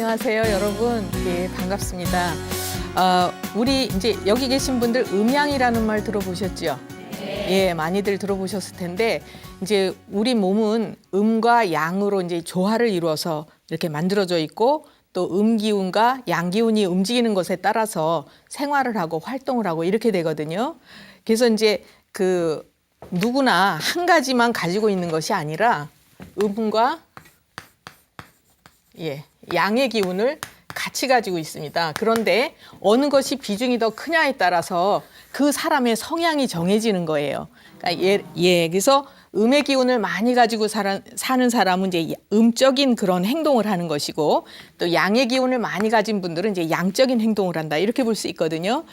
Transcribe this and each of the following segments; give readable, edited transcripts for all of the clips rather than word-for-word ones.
안녕하세요, 여러분. 예, 반갑습니다. 우리 이제 여기 계신 분들 음양이라는 말 들어보셨죠? 예, 많이들 들어보셨을 텐데 이제 우리 몸은 음과 양으로 이제 조화를 이루어서 이렇게 만들어져 있고 또 음기운과 양기운이 움직이는 것에 따라서 생활을 하고 활동을 하고 이렇게 되거든요. 그래서 이제 그 누구나 한 가지만 가지고 있는 것이 아니라 음과 양의 기운을 같이 가지고 있습니다. 그런데 어느 것이 비중이 더 크냐에 따라서 그 사람의 성향이 정해지는 거예요. 그러니까 그래서 음의 기운을 많이 가지고 사는 사람은 이제 음적인 그런 행동을 하는 것이고 또 양의 기운을 많이 가진 분들은 이제 양적인 행동을 한다. 이렇게 볼 수 있거든요.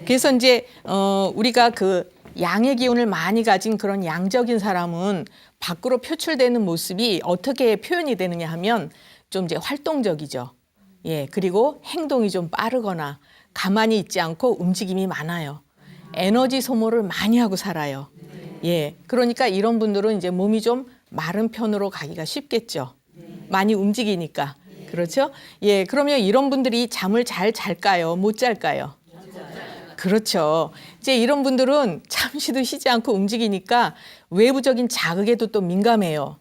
그래서 이제 우리가 그 양의 기운을 많이 가진 그런 양적인 사람은 밖으로 표출되는 모습이 어떻게 표현이 되느냐 하면 좀 이제 활동적이죠. 예, 그리고 행동이 좀 빠르거나 가만히 있지 않고 움직임이 많아요. 에너지 소모를 많이 하고 살아요. 예, 그러니까 이런 분들은 이제 몸이 좀 마른 편으로 가기가 쉽겠죠. 많이 움직이니까. 그렇죠? 예, 그러면 이런 분들이 잠을 잘 잘까요? 못 잘까요? 그렇죠. 이제 이런 분들은 잠시도 쉬지 않고 움직이니까 외부적인 자극에도 또 민감해요.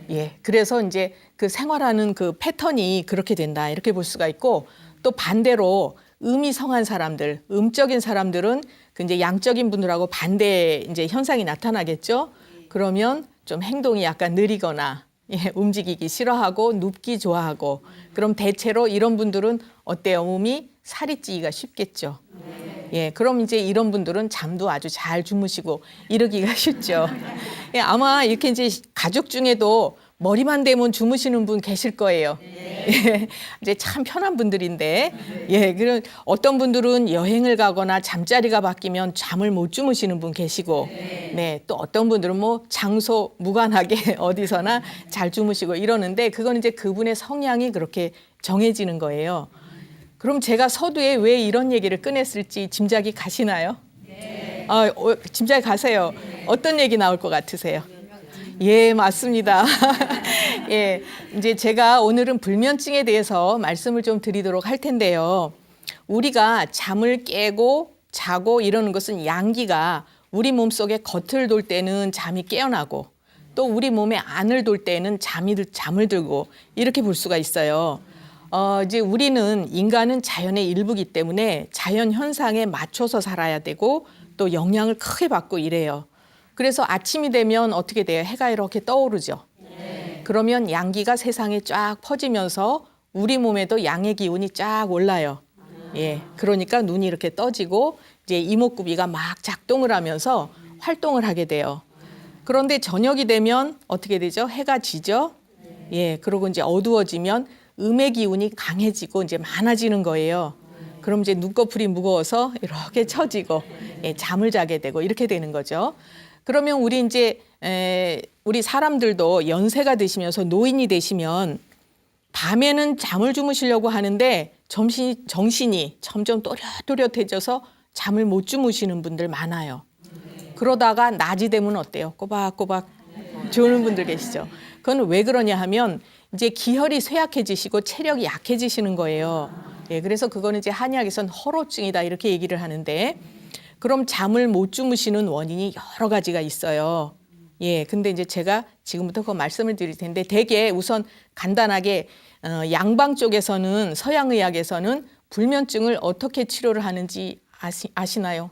예, 그래서 이제 그 생활하는 그 패턴이 그렇게 된다. 이렇게 볼 수가 있고 또 반대로 음이 성한 사람들, 음적인 사람들은 그 이제 양적인 분들하고 반대 이제 현상이 나타나겠죠. 그러면 좀 행동이 약간 느리거나 움직이기 싫어하고 눕기 좋아하고 그럼 대체로 이런 분들은 어때요? 몸이 살이 찌기가 쉽겠죠. 예, 그럼 이제 이런 분들은 잠도 아주 잘 주무시고 이러기가 쉽죠. 예, 아마 이렇게 이제 가족 중에도 머리만 대면 주무시는 분 계실 거예요. 예, 이제 참 편한 분들인데, 예, 그런 어떤 분들은 여행을 가거나 잠자리가 바뀌면 잠을 못 주무시는 분 계시고, 네, 또 어떤 분들은 뭐 장소 무관하게 어디서나 잘 주무시고 이러는데 그건 이제 그분의 성향이 그렇게 정해지는 거예요. 그럼 제가 서두에 왜 이런 얘기를 꺼냈을지 짐작이 가시나요? 네. 짐작이 가세요. 어떤 얘기 나올 것 같으세요? 예, 맞습니다. 예, 이제 제가 오늘은 불면증에 대해서 말씀을 좀 드리도록 할 텐데요. 우리가 잠을 깨고 자고 이러는 것은 양기가 우리 몸속에 겉을 돌 때는 잠이 깨어나고 또 우리 몸에 안을 돌 때는 잠을 들고 이렇게 볼 수가 있어요. 이제 우리는 인간은 자연의 일부이기 때문에 자연 현상에 맞춰서 살아야 되고 또 영향을 크게 받고 이래요. 그래서 아침이 되면 어떻게 돼요? 해가 이렇게 떠오르죠. 그러면 양기가 세상에 쫙 퍼지면서 우리 몸에도 양의 기운이 쫙 올라요. 예, 그러니까 눈이 이렇게 떠지고 이제 이목구비가 막 작동을 하면서 활동을 하게 돼요. 그런데 저녁이 되면 어떻게 되죠? 해가 지죠. 예, 그리고 이제 어두워지면 음의 기운이 강해지고 이제 많아지는 거예요. 그럼 이제 눈꺼풀이 무거워서 이렇게 처지고 잠을 자게 되고 이렇게 되는 거죠. 그러면 우리 이제 우리 사람들도 연세가 드시면서 노인이 되시면 밤에는 잠을 주무시려고 하는데 정신이 점점 또렷또렷해져서 잠을 못 주무시는 분들 많아요. 그러다가 낮이 되면 어때요? 꼬박꼬박 주무는 분들 계시죠. 그건 왜 그러냐 하면 이제 기혈이 쇠약해지시고 체력이 약해지시는 거예요. 예, 그래서 그거는 이제 한의학에서는 허로증이다 이렇게 얘기를 하는데 그럼 잠을 못 주무시는 원인이 여러 가지가 있어요. 예, 근데 이제 제가 지금부터 그 말씀을 드릴 텐데 대개 우선 간단하게 양방 쪽에서는 서양의학에서는 불면증을 어떻게 치료를 하는지 아시나요?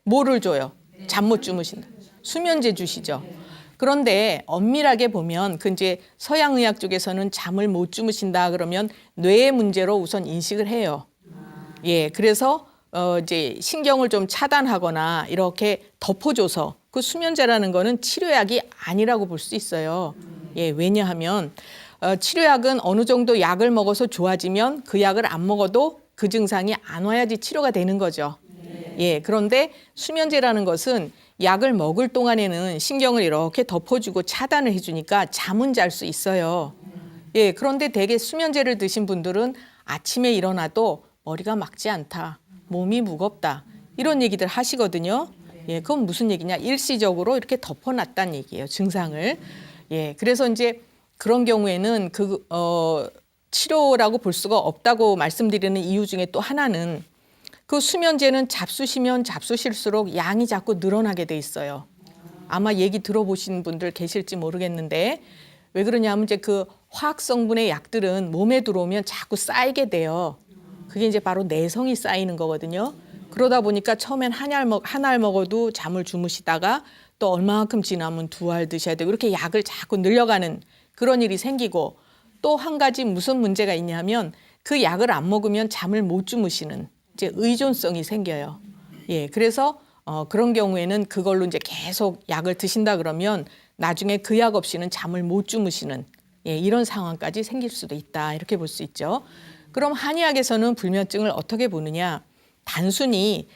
뭐를 줘요? 잠 못 주무신다. 수면제 주시죠. 그런데 엄밀하게 보면 그 이제 서양의학 쪽에서는 잠을 못 주무신다 그러면 뇌의 문제로 우선 인식을 해요. 예, 그래서 이제 신경을 좀 차단하거나 이렇게 덮어줘서 그 수면제라는 거는 치료약이 아니라고 볼 수 있어요. 예, 왜냐하면 치료약은 어느 정도 약을 먹어서 좋아지면 그 약을 안 먹어도 그 증상이 안 와야지 치료가 되는 거죠. 예, 그런데 수면제라는 것은 약을 먹을 동안에는 신경을 이렇게 덮어주고 차단을 해주니까 잠은 잘 수 있어요. 예, 그런데 대개 수면제를 드신 분들은 아침에 일어나도 머리가 맑지 않다, 몸이 무겁다 이런 얘기들 하시거든요. 예, 그건 무슨 얘기냐? 일시적으로 이렇게 덮어놨다는 얘기예요, 증상을. 예, 그래서 이제 그런 경우에는 치료라고 볼 수가 없다고 말씀드리는 이유 중에 또 하나는 그 수면제는 잡수시면 잡수실수록 양이 자꾸 늘어나게 돼 있어요. 아마 얘기 들어보신 분들 계실지 모르겠는데 왜 그러냐면 이제 그 화학 성분의 약들은 몸에 들어오면 자꾸 쌓이게 돼요. 그게 이제 바로 내성이 쌓이는 거거든요. 그러다 보니까 처음엔 한 알 먹어도 잠을 주무시다가 또 얼마만큼 지나면 2알 드셔야 되고 이렇게 약을 자꾸 늘려가는 그런 일이 생기고 또 한 가지 무슨 문제가 있냐면 그 약을 안 먹으면 잠을 못 주무시는 이제 의존성이 생겨요. 예, 그래서 그런 경우에는 그걸로 이제 계속 약을 드신다 그러면 나중에 그 약 없이는 잠을 못 주무시는 이런 상황까지 생길 수도 있다. 이렇게 볼 수 있죠. 그럼 한의학에서는 불면증을 어떻게 보느냐? 단순히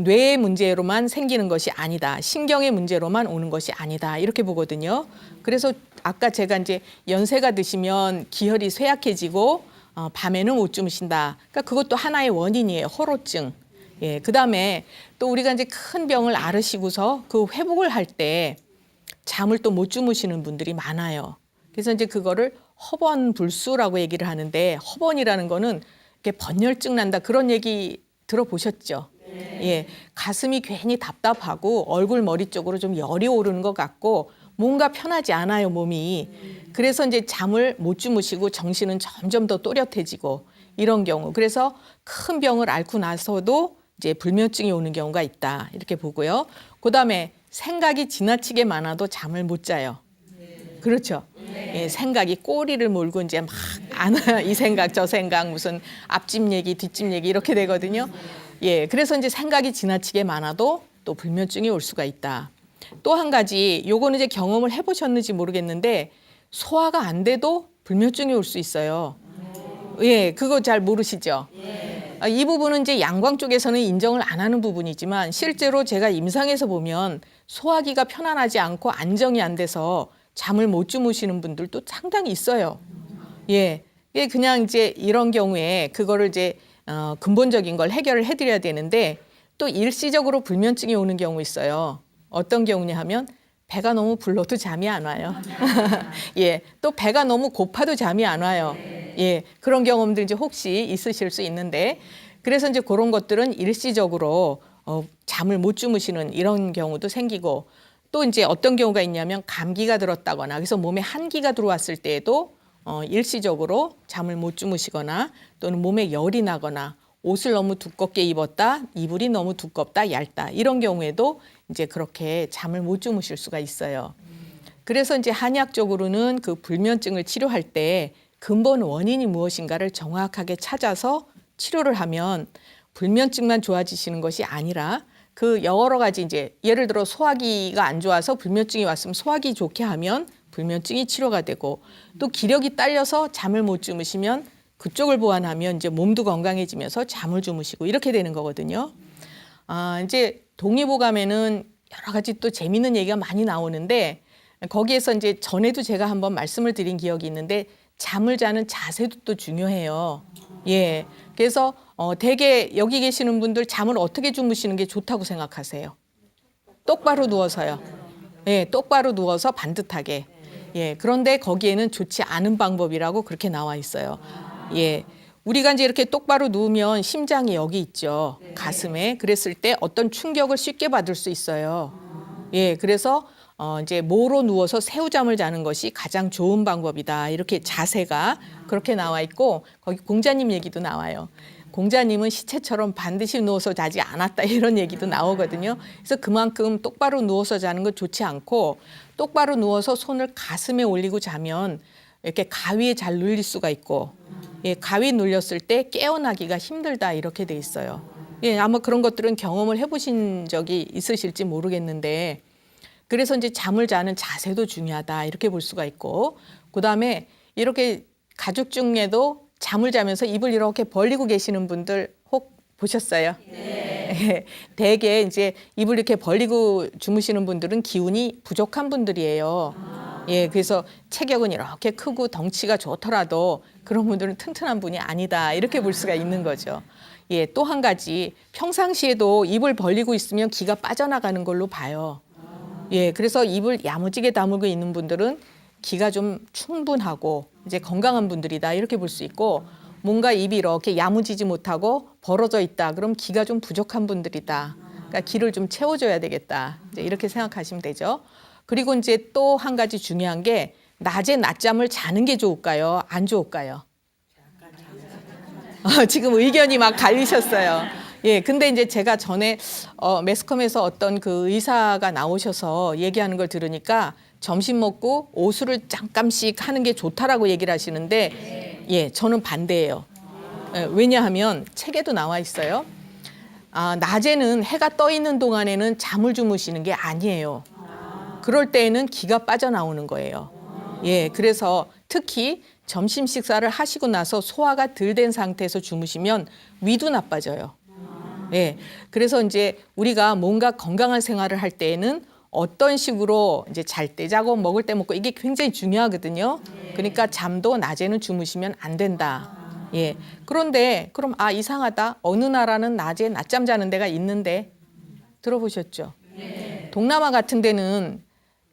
뇌의 문제로만 생기는 것이 아니다. 신경의 문제로만 오는 것이 아니다. 이렇게 보거든요. 그래서 아까 제가 이제 연세가 드시면 기혈이 쇠약해지고 밤에는 못 주무신다. 그러니까 그것도 하나의 원인이에요. 허로증. 예, 그다음에 또 우리가 이제 큰 병을 앓으시고서 그 회복을 할 때 잠을 또 못 주무시는 분들이 많아요. 그래서 이제 그거를 허번불수라고 얘기를 하는데 허번이라는 거는 이렇게 번열증 난다 그런 얘기 들어보셨죠? 예, 가슴이 괜히 답답하고 얼굴 머리 쪽으로 좀 열이 오르는 것 같고 뭔가 편하지 않아요, 몸이. 그래서 이제 잠을 못 주무시고 정신은 점점 더 또렷해지고 이런 경우. 그래서 큰 병을 앓고 나서도 이제 불면증이 오는 경우가 있다. 이렇게 보고요. 그다음에 생각이 지나치게 많아도 잠을 못 자요. 그렇죠. 예, 생각이 꼬리를 몰고 이제 막 이 생각 저 생각 무슨 앞집 얘기 뒷집 얘기 이렇게 되거든요. 예, 그래서 이제 생각이 지나치게 많아도 또 불면증이 올 수가 있다. 또 한 가지 요거는 이제 경험을 해보셨는지 모르겠는데 소화가 안 돼도 불면증이 올 수 있어요. 예, 그거 잘 모르시죠? 이 부분은 이제 양광 쪽에서는 인정을 안 하는 부분이지만 실제로 제가 임상에서 보면 소화기가 편안하지 않고 안정이 안 돼서 잠을 못 주무시는 분들도 상당히 있어요. 예, 이게 그냥 이제 이런 경우에 그거를 이제 근본적인 걸 해결을 해드려야 되는데 또 일시적으로 불면증이 오는 경우 있어요. 어떤 경우냐 하면 배가 너무 불러도 잠이 안 와요. 예, 또 배가 너무 고파도 잠이 안 와요. 예, 그런 경험들 이제 혹시 있으실 수 있는데 그래서 이제 그런 것들은 일시적으로 잠을 못 주무시는 이런 경우도 생기고 또 이제 어떤 경우가 있냐면 감기가 들었다거나 그래서 몸에 한기가 들어왔을 때에도 일시적으로 잠을 못 주무시거나 또는 몸에 열이 나거나 옷을 너무 두껍게 입었다, 이불이 너무 두껍다, 얇다 이런 경우에도 이제 그렇게 잠을 못 주무실 수가 있어요. 그래서 이제 한의학적으로는 그 불면증을 치료할 때 근본 원인이 무엇인가를 정확하게 찾아서 치료를 하면 불면증만 좋아지시는 것이 아니라 그 여러 가지 이제 예를 들어 소화기가 안 좋아서 불면증이 왔으면 소화기 좋게 하면 불면증이 치료가 되고 또 기력이 딸려서 잠을 못 주무시면 그쪽을 보완하면 이제 몸도 건강해지면서 잠을 주무시고 이렇게 되는 거거든요. 이제 동의보감에는 여러 가지 또 재미있는 얘기가 많이 나오는데 거기에서 이제 전에도 제가 한번 말씀을 드린 기억이 있는데 잠을 자는 자세도 또 중요해요. 예. 그래서 대개 여기 계시는 분들 잠을 어떻게 주무시는 게 좋다고 생각하세요? 똑바로 누워서요. 예, 똑바로 누워서 반듯하게. 예. 그런데 거기에는 좋지 않은 방법이라고 그렇게 나와 있어요. 예. 우리가 이제 이렇게 똑바로 누우면 심장이 여기 있죠. 가슴에. 그랬을 때 어떤 충격을 쉽게 받을 수 있어요. 예. 그래서 이제 모로 누워서 새우잠을 자는 것이 가장 좋은 방법이다. 이렇게 자세가 그렇게 나와 있고 거기 공자님 얘기도 나와요. 공자님은 시체처럼 반드시 누워서 자지 않았다 이런 얘기도 나오거든요. 그래서 그만큼 똑바로 누워서 자는 건 좋지 않고 똑바로 누워서 손을 가슴에 올리고 자면 이렇게 가위에 잘 눌릴 수가 있고 예, 가위 눌렸을 때 깨어나기가 힘들다 이렇게 돼 있어요. 예, 아마 그런 것들은 경험을 해보신 적이 있으실지 모르겠는데 그래서 이제 잠을 자는 자세도 중요하다 이렇게 볼 수가 있고 그다음에 이렇게 가족 중에도 잠을 자면서 입을 이렇게 벌리고 계시는 분들 혹 보셨어요? 네. 대개 이제 입을 이렇게 벌리고 주무시는 분들은 기운이 부족한 분들이에요. 예, 그래서 체격은 이렇게 크고 덩치가 좋더라도 그런 분들은 튼튼한 분이 아니다 이렇게 볼 수가 있는 거죠. 예, 또 한 가지 평상시에도 입을 벌리고 있으면 기가 빠져나가는 걸로 봐요. 예, 그래서 입을 야무지게 다물고 있는 분들은 기가 좀 충분하고 이제 건강한 분들이다 이렇게 볼 수 있고, 뭔가 입이 이렇게 야무지지 못하고 벌어져 있다 그럼 기가 좀 부족한 분들이다. 그러니까 기를 좀 채워줘야 되겠다. 이제 이렇게 생각하시면 되죠. 그리고 이제 또 한 가지 중요한 게, 낮에 낮잠을 자는 게 좋을까요? 안 좋을까요? 지금 의견이 막 갈리셨어요. 예, 근데 이제 제가 전에 매스컴에서 어떤 그 의사가 나오셔서 얘기하는 걸 들으니까 점심 먹고 오수를 잠깐씩 하는 게 좋다라고 얘기를 하시는데, 예, 저는 반대예요. 예, 왜냐하면 책에도 나와 있어요. 낮에는 해가 떠 있는 동안에는 잠을 주무시는 게 아니에요. 그럴 때에는 기가 빠져나오는 거예요. 예, 그래서 특히 점심 식사를 하시고 나서 소화가 덜 된 상태에서 주무시면 위도 나빠져요. 예, 그래서 이제 우리가 뭔가 건강한 생활을 할 때에는 어떤 식으로 이제 잘 때 자고 먹을 때 먹고 이게 굉장히 중요하거든요. 그러니까 잠도 낮에는 주무시면 안 된다. 예, 그런데 그럼 이상하다. 어느 나라는 낮에 낮잠 자는 데가 있는데 들어보셨죠? 동남아 같은 데는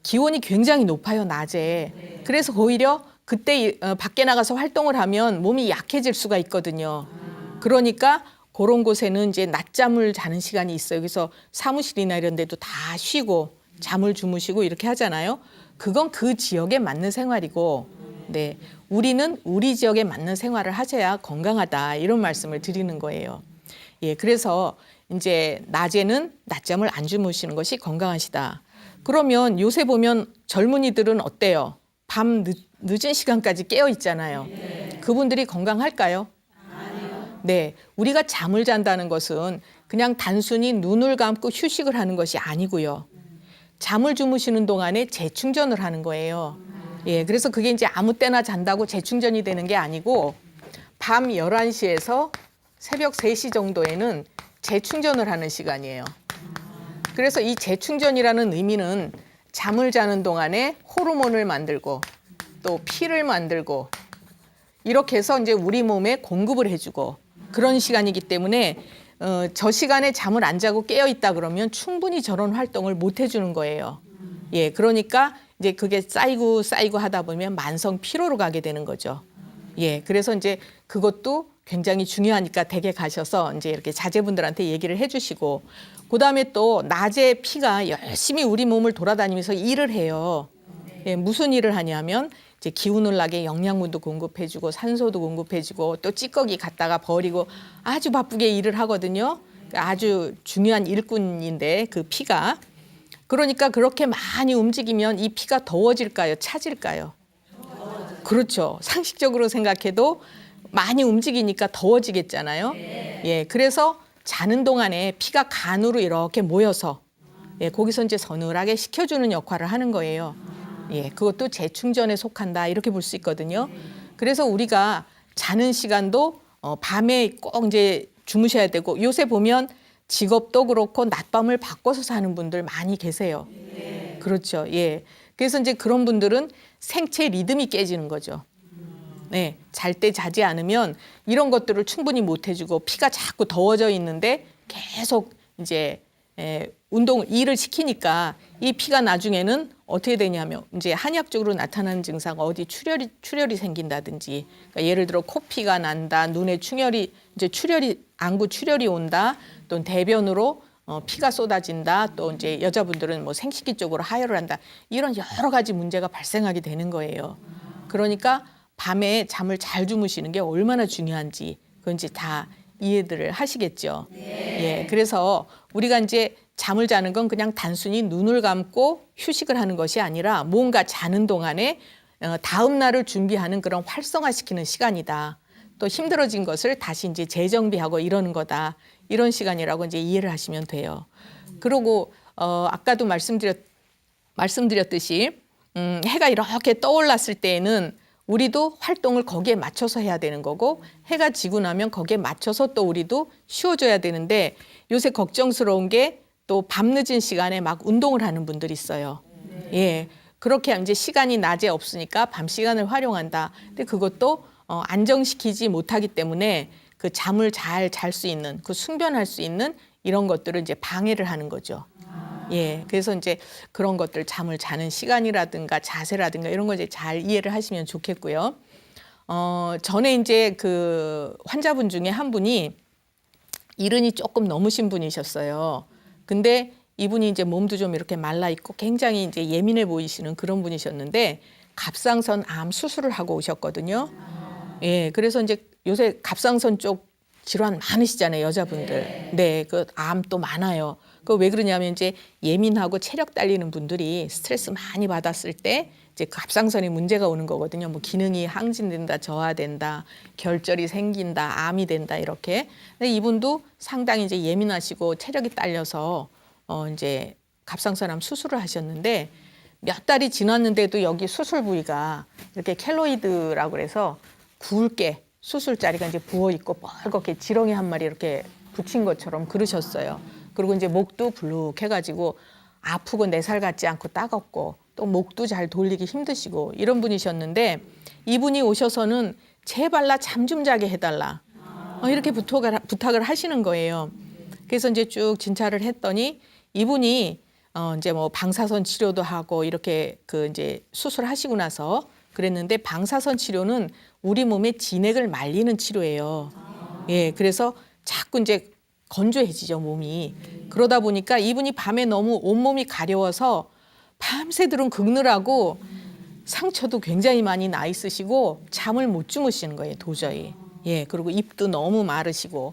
기온이 굉장히 높아요, 낮에. 그래서 오히려 그때 밖에 나가서 활동을 하면 몸이 약해질 수가 있거든요. 그러니까 그런 곳에는 이제 낮잠을 자는 시간이 있어요. 그래서 사무실이나 이런 데도 다 쉬고 잠을 주무시고 이렇게 하잖아요. 그건 그 지역에 맞는 생활이고, 네, 우리는 우리 지역에 맞는 생활을 하셔야 건강하다 이런 말씀을 드리는 거예요. 예, 그래서 이제 낮에는 낮잠을 안 주무시는 것이 건강하시다. 그러면 요새 보면 젊은이들은 어때요? 밤 늦은 시간까지 깨어 있잖아요. 그분들이 건강할까요? 네, 우리가 잠을 잔다는 것은 그냥 단순히 눈을 감고 휴식을 하는 것이 아니고요. 잠을 주무시는 동안에 재충전을 하는 거예요. 예, 그래서 그게 이제 아무 때나 잔다고 재충전이 되는 게 아니고, 밤 11시에서 새벽 3시 정도에는 재충전을 하는 시간이에요. 그래서 이 재충전이라는 의미는 잠을 자는 동안에 호르몬을 만들고 또 피를 만들고 이렇게 해서 이제 우리 몸에 공급을 해주고 그런 시간이기 때문에 저 시간에 잠을 안 자고 깨어 있다 그러면 충분히 저런 활동을 못 해주는 거예요. 예, 그러니까 이제 그게 쌓이고 하다 보면 만성 피로로 가게 되는 거죠. 예, 그래서 이제 그것도 굉장히 중요하니까 댁에 가셔서 이제 이렇게 자제분들한테 얘기를 해주시고, 그 다음에 또 낮에 피가 열심히 우리 몸을 돌아다니면서 일을 해요. 예, 무슨 일을 하냐면 이제 기운을 나게 영양분도 공급해주고 산소도 공급해주고 또 찌꺼기 갖다가 버리고 아주 바쁘게 일을 하거든요. 아주 중요한 일꾼인데 그 피가. 그러니까 그렇게 많이 움직이면 이 피가 더워질까요? 차질까요? 그렇죠. 상식적으로 생각해도 많이 움직이니까 더워지겠잖아요. 예, 그래서 자는 동안에 피가 간으로 이렇게 모여서 예, 거기서 이제 서늘하게 식혀주는 역할을 하는 거예요. 예, 그것도 재충전에 속한다 이렇게 볼 수 있거든요. 그래서 우리가 자는 시간도 밤에 꼭 이제 주무셔야 되고, 요새 보면 직업도 그렇고 낮밤을 바꿔서 사는 분들 많이 계세요. 그렇죠. 예. 그래서 이제 그런 분들은 생체 리듬이 깨지는 거죠. 네, 잘 때 자지 않으면 이런 것들을 충분히 못 해주고 피가 자꾸 더워져 있는데 계속 이제 일을 시키니까 이 피가 나중에는 어떻게 되냐면 이제 한의학적으로 나타나는 증상 어디 출혈이 생긴다든지, 그러니까 예를 들어 코피가 난다, 눈에 이제 안구 출혈이 온다, 또 대변으로 피가 쏟아진다, 또 이제 여자분들은 뭐 생식기 쪽으로 하혈을 한다, 이런 여러 가지 문제가 발생하게 되는 거예요. 그러니까 밤에 잠을 잘 주무시는 게 얼마나 중요한지 그건 이제 다 이해들을 하시겠죠. 예, 그래서 우리가 이제 잠을 자는 건 그냥 단순히 눈을 감고 휴식을 하는 것이 아니라 뭔가 자는 동안에 다음 날을 준비하는 그런 활성화시키는 시간이다. 또 힘들어진 것을 다시 이제 재정비하고 이러는 거다. 이런 시간이라고 이제 이해를 하시면 돼요. 그리고 아까도 말씀드렸듯이 해가 이렇게 떠올랐을 때에는 우리도 활동을 거기에 맞춰서 해야 되는 거고, 해가 지고 나면 거기에 맞춰서 또 우리도 쉬어줘야 되는데, 요새 걱정스러운 게 또 밤늦은 시간에 막 운동을 하는 분들이 있어요. 예, 그렇게 이제 시간이 낮에 없으니까 밤 시간을 활용한다. 근데 그것도 안정시키지 못하기 때문에 그 잠을 잘 잘 수 있는, 그 숙면할 수 있는 이런 것들을 이제 방해를 하는 거죠. 예, 그래서 이제 그런 것들 잠을 자는 시간이라든가 자세라든가 이런 거 이제 잘 이해를 하시면 좋겠고요. 전에 이제 그 환자분 중에 한 분이 이른이 조금 넘으신 분이셨어요. 근데 이분이 이제 몸도 좀 이렇게 말라 있고 굉장히 이제 예민해 보이시는 그런 분이셨는데 갑상선 암 수술을 하고 오셨거든요. 예, 그래서 이제 요새 갑상선 쪽 질환 많으시잖아요, 여자분들. 네, 그 암 또 많아요. 그 왜 그러냐면 이제 예민하고 체력 딸리는 분들이 스트레스 많이 받았을 때 이제 갑상선에 문제가 오는 거거든요. 뭐 기능이 항진된다, 저하된다, 결절이 생긴다, 암이 된다 이렇게. 근데 이분도 상당히 이제 예민하시고 체력이 딸려서 이제 갑상선암 수술을 하셨는데 몇 달이 지났는데도 여기 수술 부위가 이렇게 켈로이드라고 그래서 굵게 수술 자리가 이제 부어 있고 뻘겋게 지렁이 한 마리 이렇게 붙인 것처럼 그러셨어요. 그리고 이제 목도 불룩해가지고 아프고 내 살 같지 않고 따갑고 또 목도 잘 돌리기 힘드시고 이런 분이셨는데 이분이 오셔서는 제발 나 잠 좀 자게 해달라 이렇게 부탁을 하시는 거예요. 그래서 이제 쭉 진찰을 했더니 이분이 이제 뭐 방사선 치료도 하고 이렇게 그 이제 수술하시고 나서 그랬는데 방사선 치료는 우리 몸의 진액을 말리는 치료예요. 예, 그래서 자꾸 이제 건조해지죠, 몸이. 그러다 보니까 이분이 밤에 너무 온몸이 가려워서 밤새도록 긁느라고 상처도 굉장히 많이 나 있으시고 잠을 못 주무시는 거예요, 도저히. 예, 그리고 입도 너무 마르시고.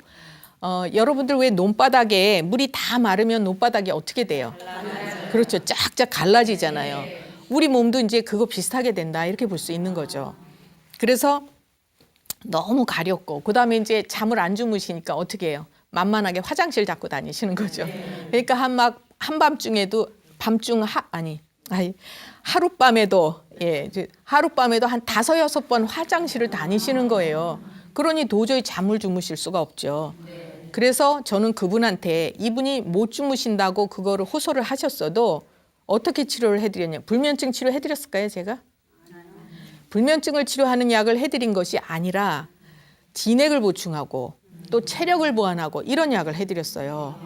여러분들 왜 논바닥에 물이 다 마르면 논바닥이 어떻게 돼요? 그렇죠. 쫙쫙 갈라지잖아요. 우리 몸도 이제 그거 비슷하게 된다 이렇게 볼 수 있는 거죠. 그래서 너무 가렵고 그다음에 이제 잠을 안 주무시니까 어떻게 해요? 만만하게 화장실 잡고 다니시는 거죠. 그러니까 한밤중에도 하룻밤에도 하룻밤에도 한 5-6번 화장실을 다니시는 거예요. 그러니 도저히 잠을 주무실 수가 없죠. 그래서 저는 그분한테 이분이 못 주무신다고 그거를 호소를 하셨어도 어떻게 치료를 해드렸냐. 불면증 치료 해드렸을까요, 제가? 불면증을 치료하는 약을 해드린 것이 아니라 진액을 보충하고 또 체력을 보완하고 이런 약을 해드렸어요.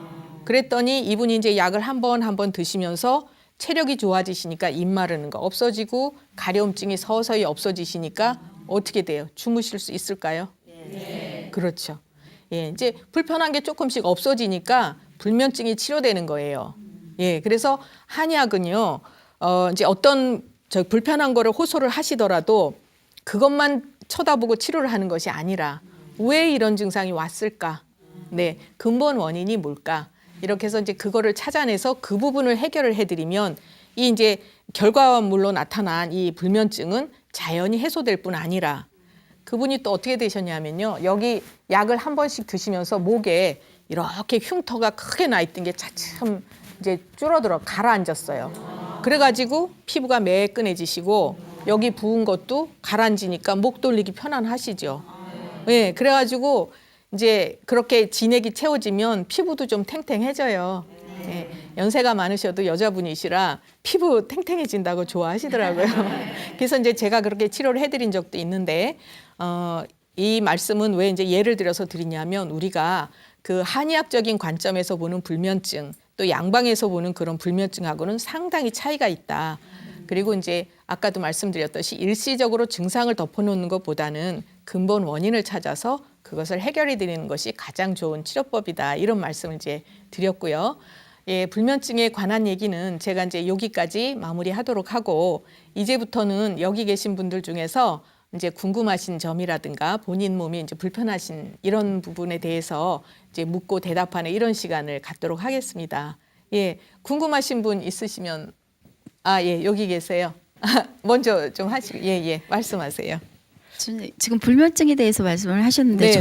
그랬더니 이분이 이제 약을 한 번 드시면서 체력이 좋아지시니까 입 마르는 거 없어지고 가려움증이 서서히 없어지시니까 어떻게 돼요? 주무실 수 있을까요? 네. 그렇죠. 예, 이제 불편한 게 조금씩 없어지니까 불면증이 치료되는 거예요. 예, 그래서 한약은요, 이제 어떤 불편한 거를 호소를 하시더라도 그것만 쳐다보고 치료를 하는 것이 아니라 왜 이런 증상이 왔을까? 네, 근본 원인이 뭘까? 이렇게 해서 이제 그거를 찾아내서 그 부분을 해결을 해드리면 이 이제 결과물로 나타난 이 불면증은 자연히 해소될 뿐 아니라 그분이 또 어떻게 되셨냐면요. 여기 약을 한 번씩 드시면서 목에 이렇게 흉터가 크게 나 있던 게 차츰 이제 줄어들어 가라앉았어요. 그래가지고 피부가 매끈해지시고 여기 부은 것도 가라앉으니까 목 돌리기 편안하시죠. 예, 그래가지고 이제 그렇게 진액이 채워지면 피부도 좀 탱탱해져요. 예, 연세가 많으셔도 여자분이시라 피부 탱탱해진다고 좋아하시더라고요. 그래서 이제 제가 그렇게 치료를 해드린 적도 있는데 이 말씀은 왜 이제 예를 들어서 드리냐면 우리가 그 한의학적인 관점에서 보는 불면증 또 양방에서 보는 그런 불면증하고는 상당히 차이가 있다. 그리고 이제 아까도 말씀드렸듯이 일시적으로 증상을 덮어놓는 것보다는 근본 원인을 찾아서 그것을 해결해 드리는 것이 가장 좋은 치료법이다. 이런 말씀을 이제 드렸고요. 예, 불면증에 관한 얘기는 제가 이제 여기까지 마무리하도록 하고 이제부터는 여기 계신 분들 중에서 이제 궁금하신 점이라든가 본인 몸이 이제 불편하신 이런 부분에 대해서 이제 묻고 대답하는 이런 시간을 갖도록 하겠습니다. 예, 궁금하신 분 있으시면 예, 여기 계세요. 먼저 좀 하시고 예, 말씀하세요. 지금 불면증에 대해서 말씀을 하셨는데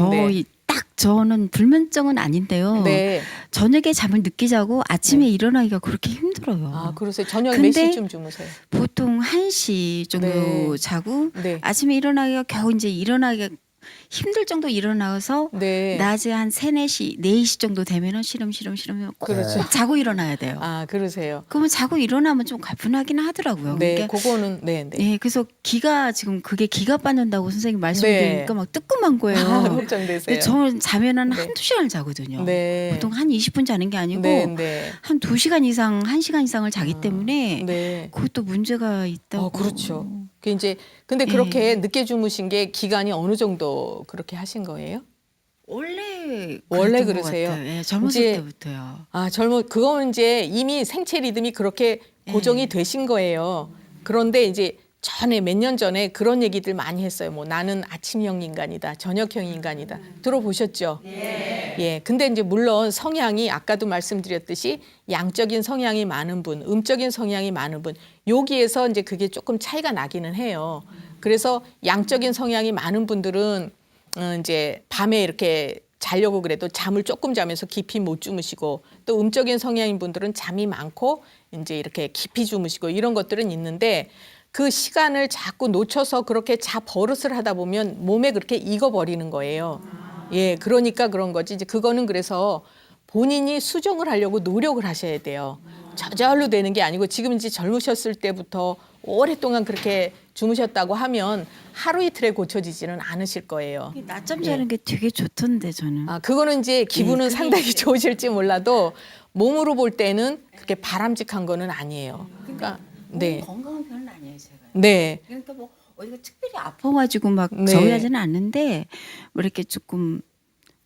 저는 불면증은 아닌데요. 네. 저녁에 잠을 늦게 자고 아침에 일어나기가 그렇게 힘들어요. 아, 그러세요. 저녁 몇 시쯤 주무세요? 보통 1시 정도 자고 네. 아침에 일어나기가 겨우 이제 일어나기가 힘들 정도 일어나서 네. 낮에 한 3, 4시, 4시 정도 되면은 시름시름 꼭 그렇죠. 자고 일어나야 돼요. 아, 그러세요. 그러면 자고 일어나면 좀 가뿐하긴 하더라고요. 네, 그러니까 그거는 네, 네. 예, 그래서 지금 그게 기가 빠진다고 선생님 말씀을 네. 드리니까 막 뜨끔한 거예요. 아, 근데 걱정되세요. 저는 자면은 네. 한두 시간을 자거든요. 네. 보통 한 20분 자는 게 아니고 네, 네. 한 2시간 이상, 1시간 이상을 자기 때문에 네. 그것도 문제가 있다고. 그렇죠. 그 이제 근데 예. 그렇게 늦게 주무신 게 기간이 어느 정도 그렇게 하신 거예요? 원래 원래 그랬던 것 그러세요? 같아요. 예, 젊었을 이제 때부터요. 아, 그건 이제 이미 생체 리듬이 그렇게 고정이 되신 거예요. 그런데 이제 전에 몇 년 전에 그런 얘기들 많이 했어요. 뭐 나는 아침형 인간이다, 저녁형 인간이다. 들어보셨죠? 네. 예. 근데 이제 물론 성향이 아까도 말씀드렸듯이 양적인 성향이 많은 분, 음적인 성향이 많은 분, 여기에서 이제 그게 조금 차이가 나기는 해요. 그래서 양적인 성향이 많은 분들은 이제 밤에 이렇게 자려고 그래도 잠을 조금 자면서 깊이 못 주무시고, 또 음적인 성향인 분들은 잠이 많고 이제 이렇게 깊이 주무시고 이런 것들은 있는데, 그 시간을 자꾸 놓쳐서 그렇게 버릇을 하다 보면 몸에 그렇게 익어버리는 거예요. 예, 그러니까 그런 거지. 이제 그거는 그래서 본인이 수정을 하려고 노력을 하셔야 돼요. 저절로 되는 게 아니고, 지금 이제 젊으셨을 때부터 오랫동안 그렇게 주무셨다고 하면 하루 이틀에 고쳐지지는 않으실 거예요. 낮잠 자는 게 되게 좋던데 저는. 아, 그거는 이제 기분은 그게 상당히 좋으실지 몰라도 몸으로 볼 때는 그렇게 바람직한 거는 아니에요. 그러니까 네, 건강한 편은 아니에요 제가. 네, 그러니까 뭐 어디가 특별히 아파가지고 막 네. 저희하지는 않는데 뭐 이렇게 조금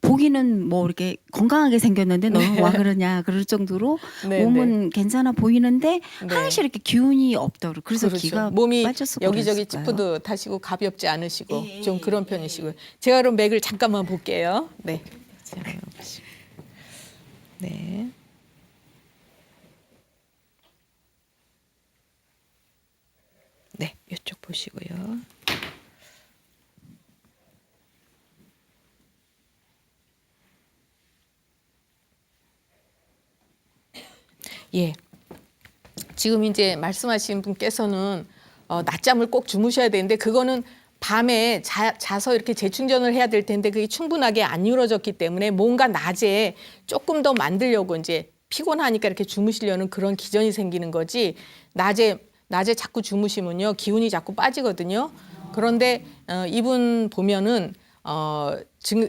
보기는 뭐 이렇게 건강하게 생겼는데 너무 와 그러냐 그럴 정도로 네, 몸은 괜찮아 보이는데 네. 항상 이렇게 기운이 없더라고. 그래서 그렇죠. 기가 몸이 빠져서 여기저기 그랬을까요? 찌뿌듯하시고 가볍지 않으시고 예, 좀 그런 편이시고요. 제가 그럼 맥을 잠깐만 볼게요. 네, 네. 네, 이쪽 보시고요. 예. 지금 이제 말씀하신 분께서는 낮잠을 꼭 주무셔야 되는데, 그거는 밤에 자서 이렇게 재충전을 해야 될 텐데 그게 충분하게 안 이루어졌기 때문에 뭔가 낮에 조금 더 만들려고 이제 피곤하니까 이렇게 주무시려는 그런 기전이 생기는 거지, 낮에 자꾸 주무시면요 기운이 자꾸 빠지거든요. 그런데 이분 보면은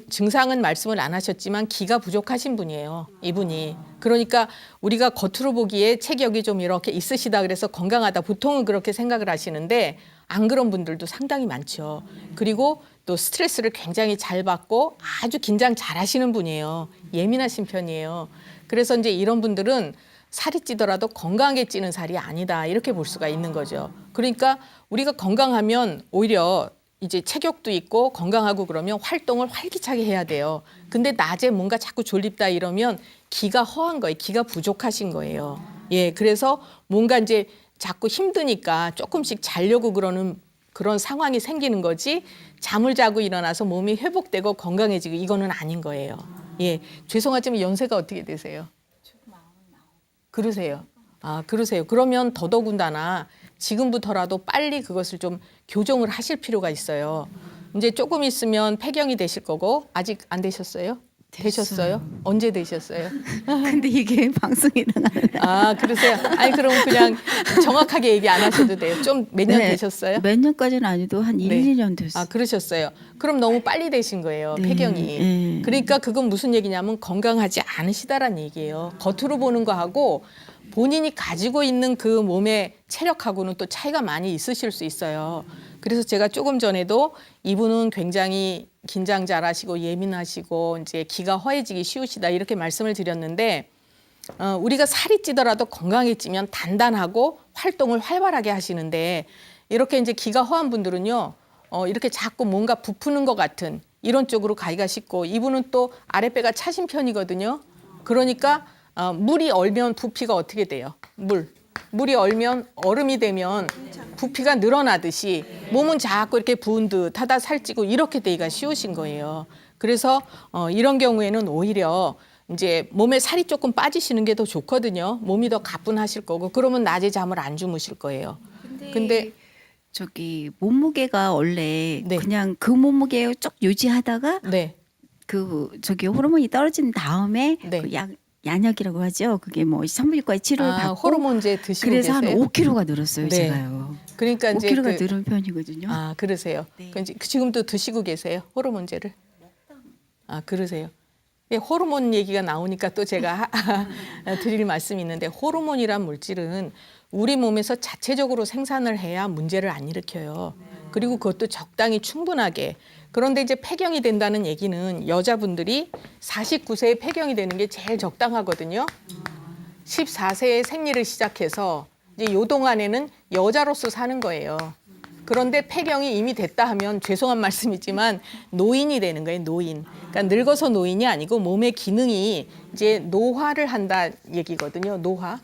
증상은 말씀을 안 하셨지만 기가 부족하신 분이에요, 이분이. 그러니까 우리가 겉으로 보기에 체격이 좀 이렇게 있으시다 그래서 건강하다, 보통은 그렇게 생각을 하시는데 안 그런 분들도 상당히 많죠. 그리고 또 스트레스를 굉장히 잘 받고 아주 긴장 잘 하시는 분이에요. 예민하신 편이에요. 그래서 이제 이런 분들은 살이 찌더라도 건강하게 찌는 살이 아니다, 이렇게 볼 수가 있는 거죠. 그러니까 우리가 건강하면 오히려 이제 체격도 있고 건강하고 그러면 활동을 활기차게 해야 돼요. 근데 낮에 뭔가 자꾸 졸립다 이러면 기가 허한 거예요. 기가 부족하신 거예요. 예, 그래서 뭔가 이제 자꾸 힘드니까 조금씩 자려고 그러는 그런 상황이 생기는 거지, 잠을 자고 일어나서 몸이 회복되고 건강해지고 이거는 아닌 거예요. 예, 죄송하지만 연세가 어떻게 되세요? 그러세요. 아, 그러세요. 그러면 더더군다나 지금부터라도 빨리 그것을 좀 교정을 하실 필요가 있어요. 이제 조금 있으면 폐경이 되실 거고, 아직 안 되셨어요? 되셨어요? 언제 되셨어요? 근데 이게 방송에 나가는 아, 그러세요? 아니, 그럼 그냥 정확하게 얘기 안 하셔도 돼요. 좀 몇 년 되셨어요? 몇 년까지는 아니도 한 1, 네. 2년 됐어요. 아, 그러셨어요. 그럼 너무 빨리 되신 거예요, 네, 폐경이. 네. 그러니까 그건 무슨 얘기냐면 건강하지 않으시다라는 얘기예요. 겉으로 보는 거하고 본인이 가지고 있는 그 몸의 체력하고는 또 차이가 많이 있으실 수 있어요. 그래서 제가 조금 전에도 이분은 굉장히 긴장 잘하시고 예민하시고 이제 기가 허해지기 쉬우시다, 이렇게 말씀을 드렸는데, 우리가 살이 찌더라도 건강에 찌면 단단하고 활동을 활발하게 하시는데, 이렇게 이제 기가 허한 분들은요, 이렇게 자꾸 뭔가 부푸는 것 같은 이런 쪽으로 가기가 쉽고, 이분은 또 아랫배가 차신 편이거든요. 그러니까 물이 얼면 부피가 어떻게 돼요? 물이 얼면 얼음이 되면 부피가 늘어나듯이 몸은 자꾸 이렇게 부은 듯하다 살찌고 이렇게 되기가 쉬우신 거예요. 그래서 이런 경우에는 오히려 이제 몸에 살이 조금 빠지시는 게 더 좋거든요. 몸이 더 가뿐하실 거고, 그러면 낮에 잠을 안 주무실 거예요. 근데 저기 몸무게가 원래 네. 그냥 그 몸무게 쭉 유지하다가 네. 그 저기 호르몬이 떨어진 다음에 네. 그 양약이라고 하죠. 그게 뭐 산부인과의 치료를 받고 호르몬제 드시고 그래서 한 계세요? 5kg가 늘었어요. 네. 제가요. 그러니까 이제 5kg가 늘은 편이거든요. 그러세요. 네. 지금도 드시고 계세요? 호르몬제를? 그러세요. 예, 호르몬 얘기가 나오니까 또 제가 드릴 말씀이 있는데 호르몬이란 물질은 우리 몸에서 자체적으로 생산을 해야 문제를 안 일으켜요. 그리고 그것도 적당히 충분하게. 그런데 이제 폐경이 된다는 얘기는 여자분들이 49세에 폐경이 되는 게 제일 적당하거든요. 14세에 생리를 시작해서 이제 요 동안에는 여자로서 사는 거예요. 그런데 폐경이 이미 됐다 하면 죄송한 말씀이지만 노인이 되는 거예요, 노인. 그러니까 늙어서 노인이 아니고 몸의 기능이 이제 노화를 한다 얘기거든요, 노화.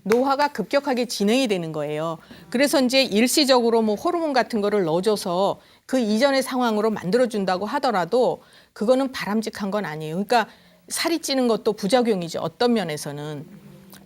노화가 급격하게 진행이 되는 거예요. 그래서 이제 일시적으로 뭐 호르몬 같은 거를 넣어줘서 그 이전의 상황으로 만들어준다고 하더라도 그거는 바람직한 건 아니에요. 그러니까 살이 찌는 것도 부작용이죠, 어떤 면에서는.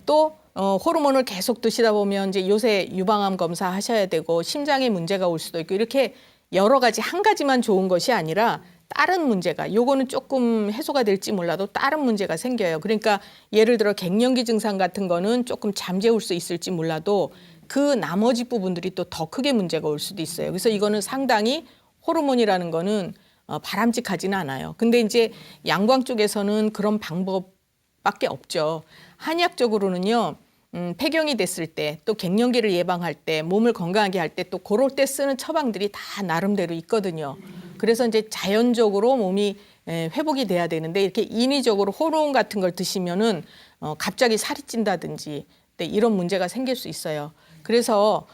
또 호르몬을 계속 드시다 보면 이제 요새 유방암 검사 하셔야 되고 심장에 문제가 올 수도 있고 이렇게 여러 가지 한 가지만 좋은 것이 아니라 다른 문제가 요거는 조금 해소가 될지 몰라도 다른 문제가 생겨요. 그러니까 예를 들어 갱년기 증상 같은 거는 조금 잠재울 수 있을지 몰라도 그 나머지 부분들이 또 더 크게 문제가 올 수도 있어요. 그래서 이거는 상당히 호르몬이라는 거는 바람직하지는 않아요. 근데 이제 양광 쪽에서는 그런 방법밖에 없죠. 한의학적으로는요. 폐경이 됐을 때 또 갱년기를 예방할 때 몸을 건강하게 할 때 또 그럴 때 쓰는 처방들이 다 나름대로 있거든요. 그래서 이제 자연적으로 몸이 회복이 돼야 되는데 이렇게 인위적으로 호르몬 같은 걸 드시면은 갑자기 살이 찐다든지 이런 문제가 생길 수 있어요. 그래서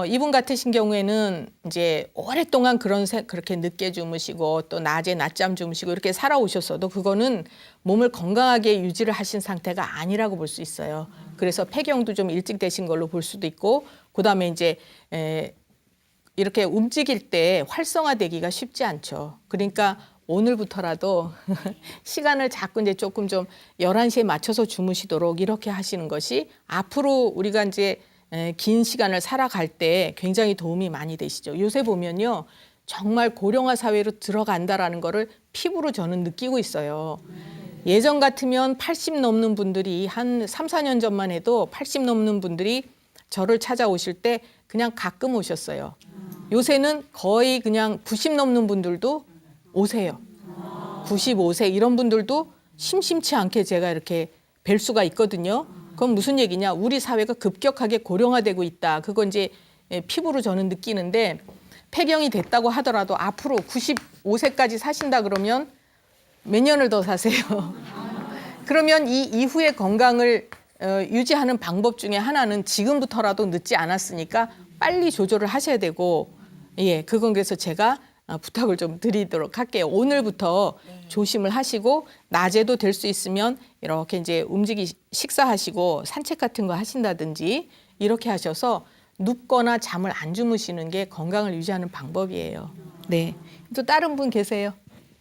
이분 같으신 경우에는 이제 오랫동안 그렇게 늦게 주무시고 또 낮에 낮잠 주무시고 이렇게 살아오셨어도 그거는 몸을 건강하게 유지를 하신 상태가 아니라고 볼 수 있어요. 그래서 폐경도 좀 일찍 되신 걸로 볼 수도 있고 그다음에 이제 이렇게 움직일 때 활성화되기가 쉽지 않죠. 그러니까 오늘부터라도 시간을 자꾸 이제 조금 좀 11시에 맞춰서 주무시도록 이렇게 하시는 것이 앞으로 우리가 이제 긴 시간을 살아갈 때 굉장히 도움이 많이 되시죠. 요새 보면요. 정말 고령화 사회로 들어간다라는 거를 피부로 저는 느끼고 있어요. 예전 같으면 80 넘는 분들이 한 3, 4년 전만 해도 80 넘는 분들이 저를 찾아오실 때 그냥 가끔 오셨어요. 요새는 거의 그냥 90 넘는 분들도 오세요. 95세 이런 분들도 심심치 않게 제가 이렇게 뵐 수가 있거든요. 그건 무슨 얘기냐? 우리 사회가 급격하게 고령화되고 있다. 그건 이제 피부로 저는 느끼는데 폐경이 됐다고 하더라도 앞으로 95세까지 사신다 그러면 몇 년을 더 사세요. 그러면 이 이후의 건강을 유지하는 방법 중에 하나는 지금부터라도 늦지 않았으니까 빨리 조절을 하셔야 되고 그건 그래서 제가 부탁을 좀 드리도록 할게요. 오늘부터 조심을 하시고 낮에도 될 수 있으면 이렇게 이제 식사하시고 산책 같은 거 하신다든지 이렇게 하셔서 눕거나 잠을 안 주무시는 게 건강을 유지하는 방법이에요. 네. 또 다른 분 계세요?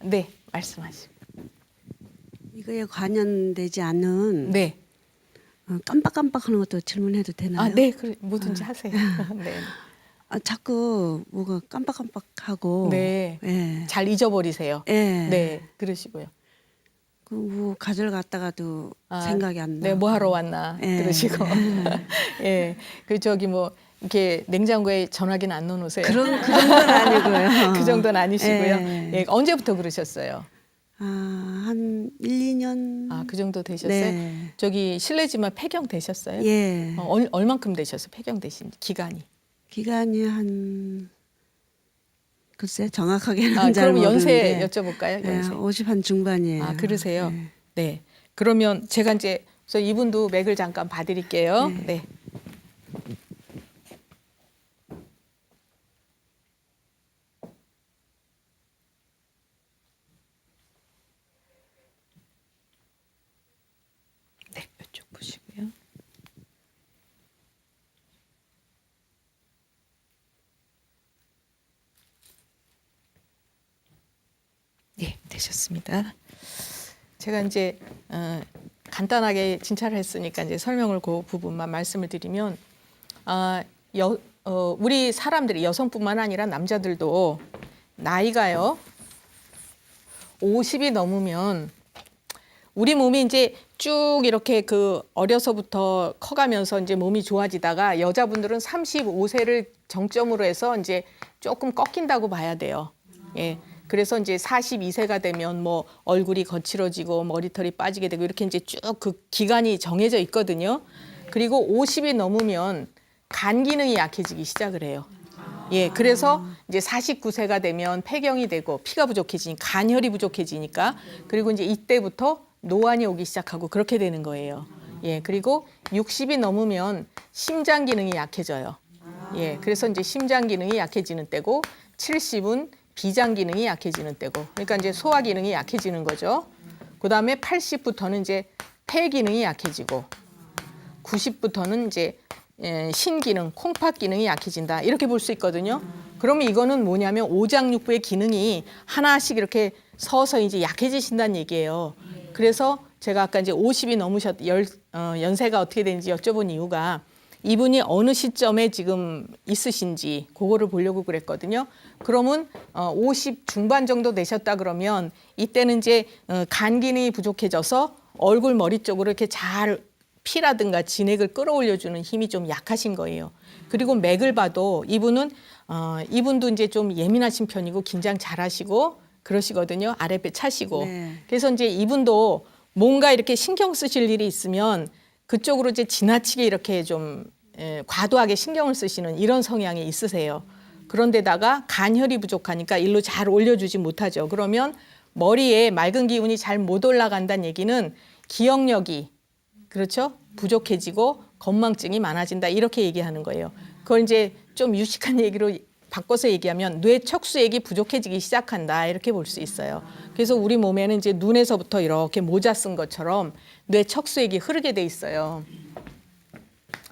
네, 말씀하시고. 이거에 관련되지 않는 네. 깜빡깜빡하는 것도 질문해도 되나요? 네, 뭐든지 하세요. 네. 자꾸 뭐가 깜빡깜빡하고 네. 예. 잘 잊어버리세요. 예. 네, 그러시고요. 그뭐 가져갔다가도 생각이 안 나. 네, 뭐 하러 왔나 예. 그러시고. 예. 그 저기 뭐 이렇게 냉장고에 전화기는 안 넣어놓으세요. 그런 건 아니고요. 그 정도는 아니시고요. 예. 예, 언제부터 그러셨어요? 한 1, 2년. 그 정도 되셨어요? 네. 저기 실례지만 폐경 되셨어요? 예. 얼만큼 되셨어요? 폐경 되신 기간이? 기간이 한 글쎄 정확하게는 잘 그럼 연세 모르는데 여쭤볼까요? 연세. 50 한 중반이에요. 그러세요? 예. 네. 그러면 제가 이제 그래서 이분도 맥을 잠깐 봐드릴게요. 네. 네. 네, 이쪽 보시고요. 네, 되셨습니다. 제가 이제 간단하게 진찰을 했으니까 이제 설명을 그 부분만 말씀을 드리면 우리 사람들이 여성뿐만 아니라 남자들도 나이가요 50이 넘으면 우리 몸이 이제 쭉 이렇게 그 어려서부터 커가면서 이제 몸이 좋아지다가 여자분들은 35세를 정점으로 해서 이제 조금 꺾인다고 봐야 돼요. 예. 그래서 이제 42세가 되면 뭐 얼굴이 거칠어지고 머리털이 빠지게 되고 이렇게 이제 쭉 그 기간이 정해져 있거든요. 그리고 50이 넘으면 간 기능이 약해지기 시작을 해요. 예, 그래서 이제 49세가 되면 폐경이 되고 피가 부족해지니까 간혈이 부족해지니까 그리고 이제 이때부터 노안이 오기 시작하고 그렇게 되는 거예요. 예, 그리고 60이 넘으면 심장 기능이 약해져요. 예, 그래서 이제 심장 기능이 약해지는 때고 70은 비장 기능이 약해지는 때고 그러니까 이제 소화 기능이 약해지는 거죠. 그다음에 80부터는 이제 폐 기능이 약해지고 90부터는 이제 신기능, 콩팥 기능이 약해진다. 이렇게 볼 수 있거든요. 그러면 이거는 뭐냐면 오장육부의 기능이 하나씩 이렇게 서서 이제 약해지신다는 얘기예요. 그래서 제가 아까 이제 50이 넘으셨 연세가 어떻게 되는지 여쭤본 이유가 이분이 어느 시점에 지금 있으신지 그거를 보려고 그랬거든요. 그러면 50 중반 정도 되셨다 그러면 이때는 이제 간 기능이 부족해져서 얼굴 머리 쪽으로 이렇게 잘 피라든가 진액을 끌어올려주는 힘이 좀 약하신 거예요. 그리고 맥을 봐도 이분도 이제 좀 예민하신 편이고 긴장 잘하시고 그러시거든요. 아랫배 차시고. 네. 그래서 이제 이분도 뭔가 이렇게 신경 쓰실 일이 있으면 그쪽으로 이제 지나치게 이렇게 좀 과도하게 신경을 쓰시는 이런 성향이 있으세요. 그런데다가 간혈이 부족하니까 일로 잘 올려주지 못하죠. 그러면 머리에 맑은 기운이 잘 못 올라간다는 얘기는 기억력이 그렇죠? 부족해지고 건망증이 많아진다 이렇게 얘기하는 거예요. 그걸 이제 좀 유식한 얘기로 바꿔서 얘기하면 뇌 척수액이 부족해지기 시작한다 이렇게 볼 수 있어요. 그래서 우리 몸에는 이제 눈에서부터 이렇게 모자 쓴 것처럼 뇌 척수액이 흐르게 돼 있어요.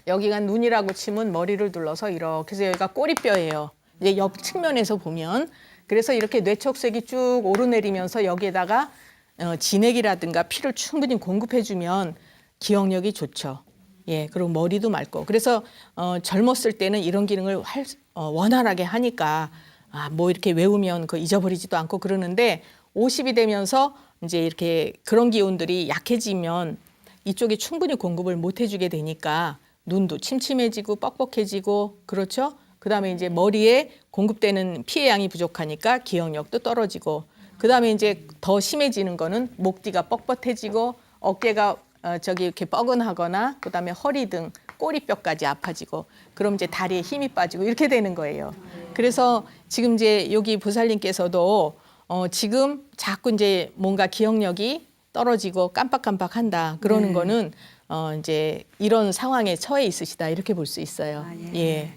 여기가 눈이라고 치면 머리를 둘러서 이렇게 해서 여기가 꼬리뼈예요. 이제 옆 측면에서 보면 그래서 이렇게 뇌 척수액이 쭉 오르내리면서 여기에다가 진액이라든가 피를 충분히 공급해주면 기억력이 좋죠. 예, 그리고 머리도 맑고. 그래서 젊었을 때는 이런 기능을 원활하게 하니까 뭐 이렇게 외우면 그 잊어버리지도 않고 그러는데 50이 되면서 이제 이렇게 그런 기운들이 약해지면 이쪽에 충분히 공급을 못 해주게 되니까 눈도 침침해지고 뻑뻑해지고 그렇죠. 그다음에 이제 머리에 공급되는 피의 양이 부족하니까 기억력도 떨어지고 그다음에 이제 더 심해지는 거는 목 뒤가 뻣뻣해지고 어깨가 이렇게 뻐근하거나 그다음에 허리 등 꼬리뼈까지 아파지고 그럼 이제 다리에 힘이 빠지고 이렇게 되는 거예요. 그래서 지금 이제 여기 보살님께서도 지금 자꾸 이제 뭔가 기억력이 떨어지고 깜빡깜빡한다 그러는 네. 거는 이제 이런 상황에 처해 있으시다 이렇게 볼 수 있어요. 예.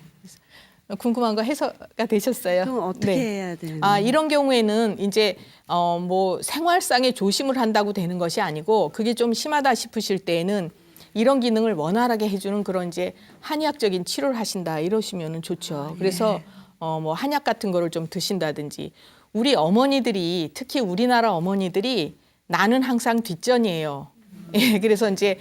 궁금한 거 해소가 되셨어요? 그럼 어떻게 네. 해야 되는 이런 경우에는 이제 뭐 생활상의 조심을 한다고 되는 것이 아니고 그게 좀 심하다 싶으실 때에는 이런 기능을 원활하게 해주는 그런 이제 한의학적인 치료를 하신다 이러시면은 좋죠. 그래서 뭐 한약 같은 거를 좀 드신다든지 우리 어머니들이 특히 우리나라 어머니들이 나는 항상 뒷전이에요. 예, 그래서 이제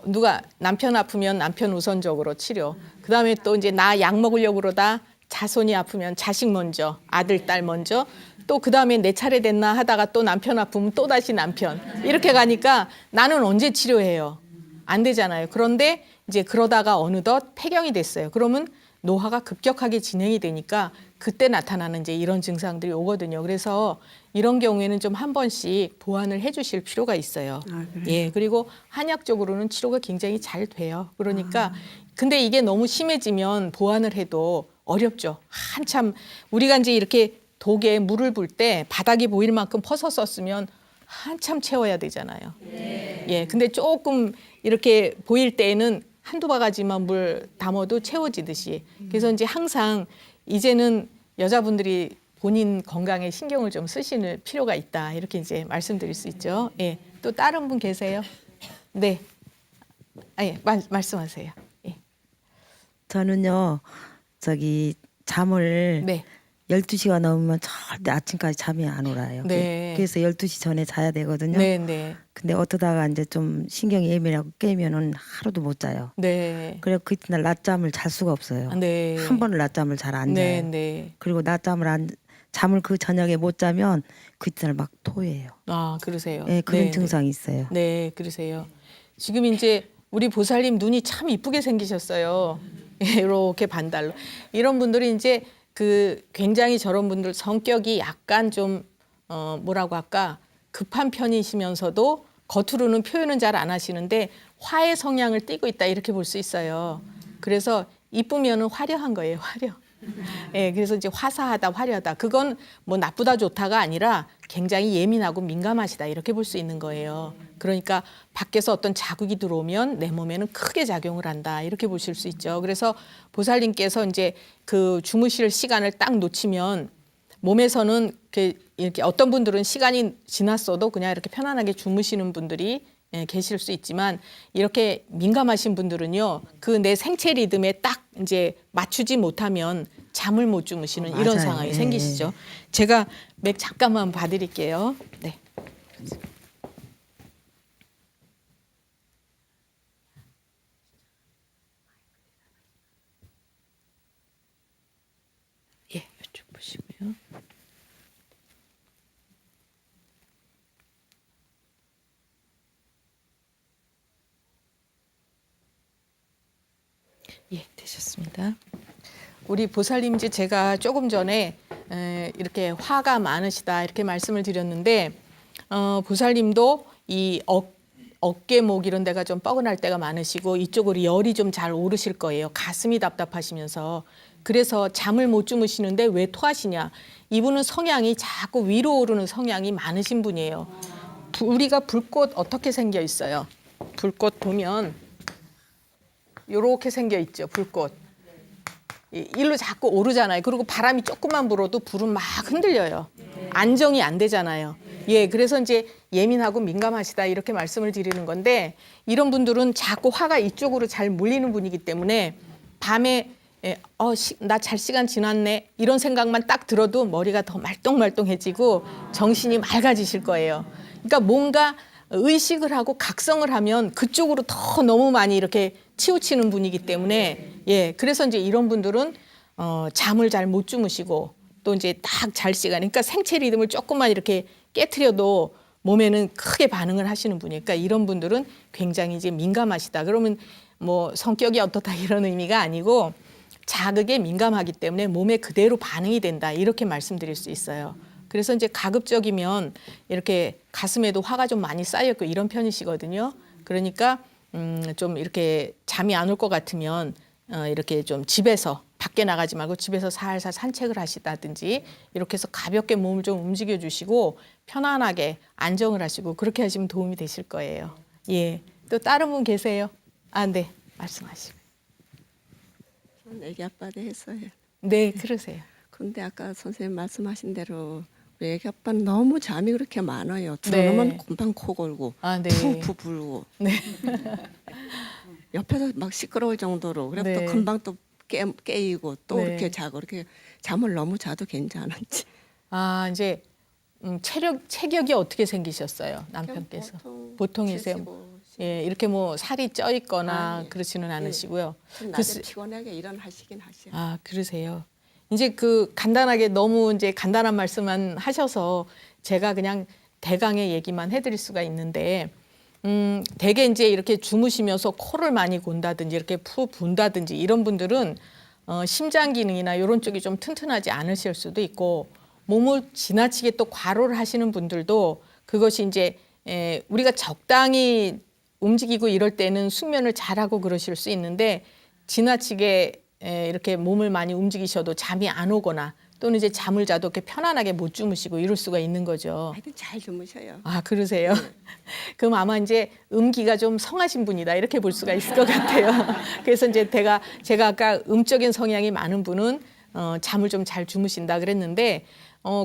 누가 남편 아프면 남편 우선적으로 치료. 그다음에 또 이제 나 약 먹으려고 그러다 자손이 아프면 자식 먼저, 아들 딸 먼저. 또 그다음에 내 차례 됐나 하다가 또 남편 아프면 또 다시 남편. 이렇게 가니까 나는 언제 치료해요? 안 되잖아요. 그런데 이제 그러다가 어느덧 폐경이 됐어요. 그러면 노화가 급격하게 진행이 되니까 그때 나타나는 이제 이런 증상들이 오거든요. 그래서 이런 경우에는 좀 한 번씩 보완을 해주실 필요가 있어요. 그래요? 예, 그리고 한약적으로는 치료가 굉장히 잘 돼요. 그러니까 근데 이게 너무 심해지면 보완을 해도 어렵죠. 한참 우리가 이제 이렇게 독에 물을 붓 때 바닥이 보일 만큼 퍼서 썼으면 한참 채워야 되잖아요. 예, 근데 조금 이렇게 보일 때에는 한두 바가지만 물 담아도 채워지듯이. 그래서 이제 항상 이제는 여자분들이 본인 건강에 신경을 좀 쓰실 필요가 있다. 이렇게 이제 말씀드릴 수 있죠. 예. 또 다른 분 계세요? 네. 예, 말씀하세요. 예. 저는요, 잠을 네. 12시가 넘으면 절대 아침까지 잠이 안 오라요. 네. 그래서 12시 전에 자야 되거든요. 네, 네. 근데 어떠다가 이제 좀 신경이 예민하고 깨면은 하루도 못 자요. 네. 그래서 그날 낮잠을 잘 수가 없어요. 네. 한 번을 낮잠을 잘 안 네, 자요. 네. 그리고 잠을 그 저녁에 못 자면 그날 막 토해요. 아, 그러세요. 네, 그런 네, 증상이 있어요. 네, 그러세요. 지금 이제 우리 보살님 눈이 참 이쁘게 생기셨어요. 이렇게 반달로. 이런 분들이 이제 그 굉장히 저런 분들 성격이 약간 좀 뭐라고 할까 급한 편이시면서도 겉으로는 표현은 잘 안 하시는데 화의 성향을 띠고 있다 이렇게 볼 수 있어요. 그래서 이쁘면은 화려한 거예요, 화려. 예, 그래서 이제 화사하다, 화려하다. 그건 뭐 나쁘다, 좋다가 아니라 굉장히 예민하고 민감하시다 이렇게 볼 수 있는 거예요. 그러니까 밖에서 어떤 자극이 들어오면 내 몸에는 크게 작용을 한다 이렇게 보실 수 있죠. 그래서 보살님께서 이제 그 주무실 시간을 딱 놓치면 몸에서는 이렇게 어떤 분들은 시간이 지났어도 그냥 이렇게 편안하게 주무시는 분들이 계실 수 있지만 이렇게 민감하신 분들은요 그 내 생체 리듬에 딱 이제 맞추지 못하면 잠을 못 주무시는 이런 맞아요. 상황이 예. 생기시죠. 제가 맥 잠깐만 봐드릴게요. 네. 예, 이쪽 보시고요. 예, 되셨습니다. 우리 보살님지 제가 조금 전에 이렇게 화가 많으시다 이렇게 말씀을 드렸는데 보살님도 이 어깨목 이런 데가 좀 뻐근할 때가 많으시고 이쪽으로 열이 좀 잘 오르실 거예요. 가슴이 답답하시면서 그래서 잠을 못 주무시는데 왜 토하시냐? 이분은 성향이 자꾸 위로 오르는 성향이 많으신 분이에요. 우리가 불꽃 어떻게 생겨 있어요? 불꽃 보면 요렇게 생겨 있죠. 불꽃. 일로 자꾸 오르잖아요. 그리고 바람이 조금만 불어도 불은 막 흔들려요. 안정이 안 되잖아요. 예, 그래서 이제 예민하고 민감하시다 이렇게 말씀을 드리는 건데 이런 분들은 자꾸 화가 이쪽으로 잘 몰리는 분이기 때문에 밤에 나 잘 시간 지났네 이런 생각만 딱 들어도 머리가 더 말똥말똥해지고 정신이 맑아지실 거예요. 그러니까 뭔가 의식을 하고 각성을 하면 그쪽으로 더 너무 많이 이렇게 치우치는 분이기 때문에 예, 그래서 이제 이런 분들은 잠을 잘 못 주무시고 또 이제 딱 잘 시간, 그러니까 생체 리듬을 조금만 이렇게 깨트려도 몸에는 크게 반응을 하시는 분이니까 그러니까 이런 분들은 굉장히 이제 민감하시다. 그러면 뭐 성격이 어떻다 이런 의미가 아니고 자극에 민감하기 때문에 몸에 그대로 반응이 된다 이렇게 말씀드릴 수 있어요. 그래서 이제 가급적이면 이렇게 가슴에도 화가 좀 많이 쌓였고 이런 편이시거든요. 그러니까 좀 이렇게 잠이 안 올 것 같으면 이렇게 좀 집에서 밖에 나가지 말고 집에서 살살 산책을 하시다든지 이렇게 해서 가볍게 몸을 좀 움직여 주시고 편안하게 안정을 하시고 그렇게 하시면 도움이 되실 거예요. 예. 또 다른 분 계세요? 아, 네. 말씀하시고. 전 애기 아빠도 했어요. 네, 그러세요. 근데 아까 선생님 말씀하신 대로 우리 애기 아빠는 너무 잠이 그렇게 많아요. 네. 들어놓으면 금방 코 골고 아, 네. 푸푸 불고 네. 옆에서 막 시끄러울 정도로 그래서 네. 또 금방 또 깨이고 또 네. 이렇게 자고 이렇게 잠을 너무 자도 괜찮은지. 아, 이제 체격이 어떻게 생기셨어요? 남편께서? 보통이세요? 75. 예, 이렇게 뭐 살이 쪄 있거나 아니에요. 그러지는 않으시고요. 낮에 글쎄- 피곤하게 일어나시긴 하셔. 아, 그러세요. 이제 그 간단하게 너무 이제 간단한 말씀만 하셔서 제가 그냥 대강의 얘기만 해드릴 수가 있는데, 대개 이제 이렇게 주무시면서 코를 많이 곤다든지 이렇게 푹 분다든지 이런 분들은 심장 기능이나 이런 쪽이 좀 튼튼하지 않으실 수도 있고, 몸을 지나치게 또 과로를 하시는 분들도 그것이 이제 우리가 적당히 움직이고 이럴 때는 숙면을 잘하고 그러실 수 있는데 지나치게 이렇게 몸을 많이 움직이셔도 잠이 안 오거나 또는 이제 잠을 자도 이렇게 편안하게 못 주무시고 이럴 수가 있는 거죠. 하여튼 잘 주무셔요. 아, 그러세요? 그럼 아마 이제 음기가 좀 성하신 분이다 이렇게 볼 수가 있을 것 같아요. 그래서 이제 제가 아까 음적인 성향이 많은 분은 잠을 좀 잘 주무신다 그랬는데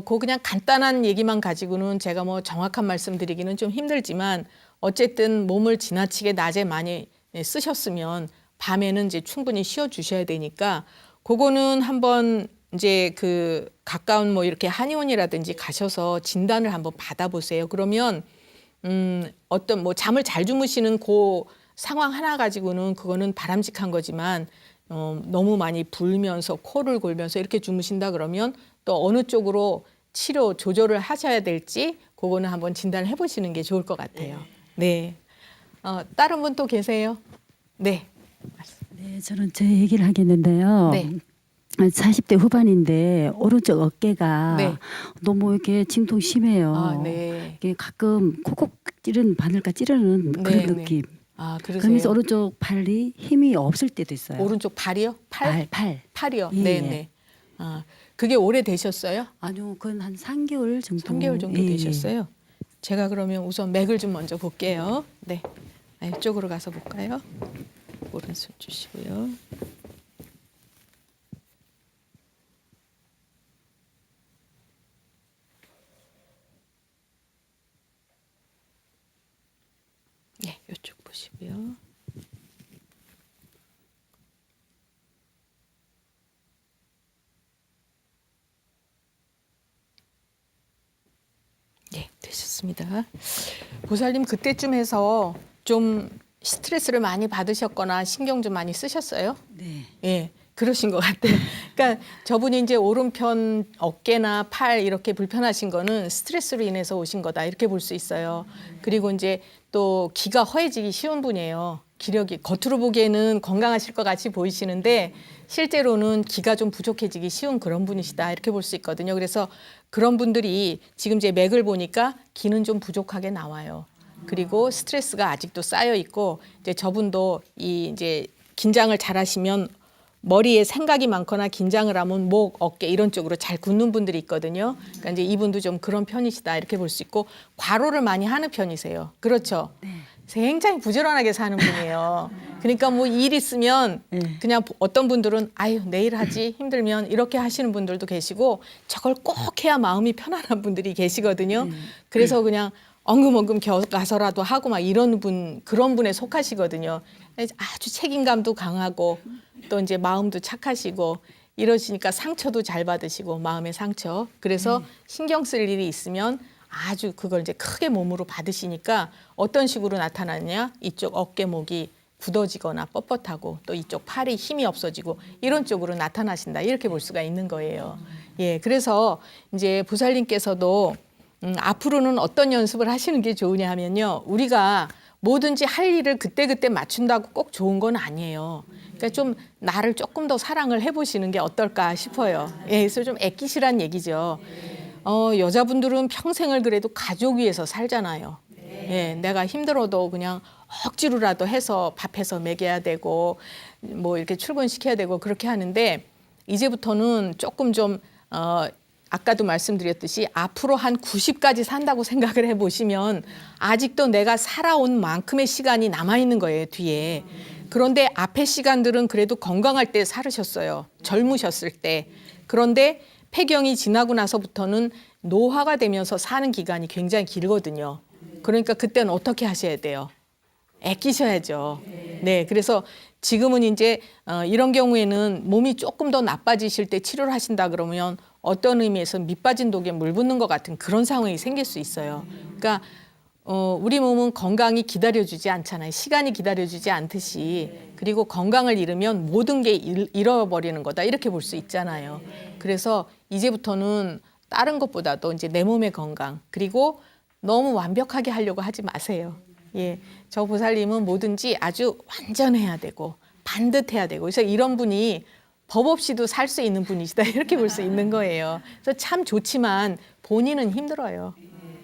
그 그냥 간단한 얘기만 가지고는 제가 뭐 정확한 말씀드리기는 좀 힘들지만 어쨌든 몸을 지나치게 낮에 많이 쓰셨으면 밤에는 이제 충분히 쉬어 주셔야 되니까 그거는 한번 이제 그 가까운 뭐 이렇게 한의원이라든지 가셔서 진단을 한번 받아보세요. 그러면 어떤 뭐 잠을 잘 주무시는 그 상황 하나 가지고는 그거는 바람직한 거지만 너무 많이 불면서 코를 골면서 이렇게 주무신다 그러면 또 어느 쪽으로 치료 조절을 하셔야 될지 그거는 한번 진단을 해보시는 게 좋을 것 같아요. 네. 다른 분 또 계세요? 네. 네, 저는 제 얘기를 하겠는데요. 네. 40대 후반인데 오른쪽 어깨가 네. 너무 이렇게 진통 심해요. 아, 네. 이게 가끔 콕콕 찌르는 바늘까 찌르는 네, 그런 네. 느낌. 아, 그러세요? 그러면서 오른쪽 팔이 힘이 없을 때도 있어요. 오른쪽 발이요? 팔. 팔이요. 예, 네, 예. 네. 아, 그게 오래 되셨어요? 아니요, 그건 한 3개월 정도. 3개월 정도 예, 예. 되셨어요? 제가 그러면 우선 맥을 좀 먼저 볼게요. 네. 이쪽으로 가서 볼까요? 오른손 주시고요. 네, 이쪽 보시고요. 네, 되셨습니다. 보살님 그때쯤 해서 좀 스트레스를 많이 받으셨거나 신경 좀 많이 쓰셨어요? 네. 예, 그러신 것 같아요. 그러니까 저분이 이제 오른편 어깨나 팔 이렇게 불편하신 거는 스트레스로 인해서 오신 거다 이렇게 볼 수 있어요. 그리고 이제 또 기가 허해지기 쉬운 분이에요. 기력이 겉으로 보기에는 건강하실 것 같이 보이시는데 실제로는 기가 좀 부족해지기 쉬운 그런 분이시다 이렇게 볼 수 있거든요. 그래서 그런 분들이 지금 제 맥을 보니까 기는 좀 부족하게 나와요. 그리고 스트레스가 아직도 쌓여 있고 이제 저분도 이 이제 긴장을 잘 하시면 머리에 생각이 많거나 긴장을 하면 목, 어깨 이런 쪽으로 잘 굳는 분들이 있거든요. 그러니까 이제 이분도 좀 그런 편이시다 이렇게 볼 수 있고 과로를 많이 하는 편이세요. 그렇죠? 굉장히 부지런하게 사는 분이에요. 그러니까 뭐 일 있으면 그냥 어떤 분들은 아유 내일 하지 힘들면 이렇게 하시는 분들도 계시고 저걸 꼭 해야 마음이 편안한 분들이 계시거든요. 그래서 그냥 엉금엉금 가서라도 하고 막 이런 분 그런 분에 속하시거든요. 아주 책임감도 강하고 또 이제 마음도 착하시고 이러시니까 상처도 잘 받으시고 마음의 상처. 그래서 신경 쓸 일이 있으면 아주 그걸 이제 크게 몸으로 받으시니까 어떤 식으로 나타나느냐? 이쪽 어깨목이 굳어지거나 뻣뻣하고 또 이쪽 팔이 힘이 없어지고 이런 쪽으로 나타나신다. 이렇게 볼 수가 있는 거예요. 예, 그래서 이제 보살님께서도 앞으로는 어떤 연습을 하시는 게 좋으냐 하면요. 우리가 뭐든지 할 일을 그때그때 맞춘다고 꼭 좋은 건 아니에요. 그러니까 좀 나를 조금 더 사랑을 해보시는 게 어떨까 싶어요. 예, 그래서 좀 애끼시란 얘기죠. 여자분들은 평생을 그래도 가족 위해서 살잖아요. 예, 내가 힘들어도 그냥 억지로라도 해서 밥해서 먹여야 되고 뭐 이렇게 출근시켜야 되고 그렇게 하는데 이제부터는 조금 좀 아까도 말씀드렸듯이 앞으로 한 90까지 산다고 생각을 해보시면 아직도 내가 살아온 만큼의 시간이 남아있는 거예요, 뒤에. 그런데 앞의 시간들은 그래도 건강할 때 살으셨어요. 젊으셨을 때. 그런데 폐경이 지나고 나서부터는 노화가 되면서 사는 기간이 굉장히 길거든요. 그러니까 그때는 어떻게 하셔야 돼요? 아끼셔야죠. 네, 그래서 지금은 이제 이런 경우에는 몸이 조금 더 나빠지실 때 치료를 하신다 그러면 어떤 의미에서 밑빠진 독에 물 붓는 것 같은 그런 상황이 생길 수 있어요. 그러니까 우리 몸은 건강이 기다려주지 않잖아요. 시간이 기다려주지 않듯이. 그리고 건강을 잃으면 모든 게 잃어버리는 거다. 이렇게 볼 수 있잖아요. 그래서 이제부터는 다른 것보다도 이제 내 몸의 건강 그리고 너무 완벽하게 하려고 하지 마세요. 예, 저 보살님은 뭐든지 아주 완전해야 되고 반듯해야 되고 그래서 이런 분이 법 없이도 살 수 있는 분이시다 이렇게 볼 수 있는 거예요. 그래서 참 좋지만 본인은 힘들어요.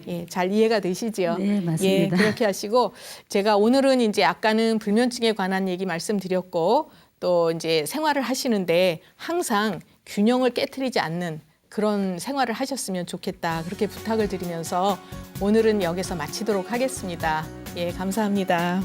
예, 잘 이해가 되시죠? 네, 맞습니다. 예, 그렇게 하시고 제가 오늘은 이제 아까는 불면증에 관한 얘기 말씀드렸고 또 이제 생활을 하시는데 항상 균형을 깨트리지 않는 그런 생활을 하셨으면 좋겠다 그렇게 부탁을 드리면서 오늘은 여기서 마치도록 하겠습니다. 예, 감사합니다.